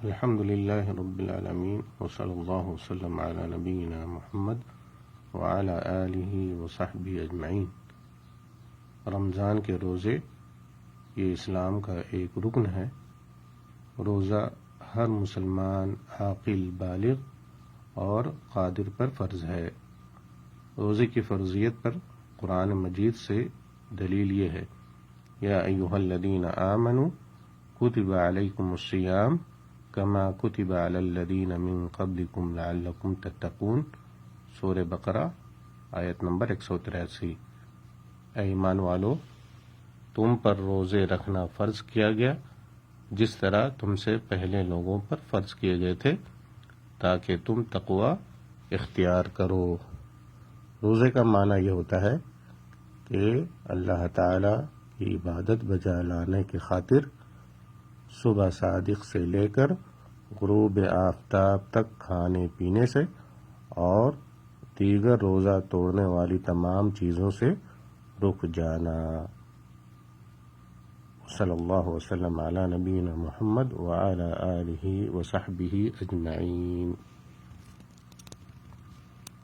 الحمد للہ رب العالمین وصلی اللہ وسلم علی نبینا محمد وعلی آلہ وصحبہ اجمعین۔ رمضان کے روزے یہ اسلام کا ایک رکن ہے۔ روزہ ہر مسلمان عاقل بالغ اور قادر پر فرض ہے۔ روزے کی فرضیت پر قرآن مجید سے دلیل یہ ہے: یا ایھا الذین آمنوا کتب علیکم الصیام کما کتب علی الذین من قبلکم لعلکم تتقون، سورہ بقرہ آیت نمبر 183۔ اے ایمان والو، تم پر روزے رکھنا فرض کیا گیا جس طرح تم سے پہلے لوگوں پر فرض کیے گئے تھے تاکہ تم تقوی اختیار کرو۔ روزے کا معنی یہ ہوتا ہے کہ اللہ تعالی کی عبادت بجا لانے کی خاطر صبح صادق سے لے کر غروب آفتاب تک کھانے پینے سے اور دیگر روزہ توڑنے والی تمام چیزوں سے رک جانا۔ صلی اللہ وسلم علی نبینا محمد وعلی آلہ وصحبہ اجمعین۔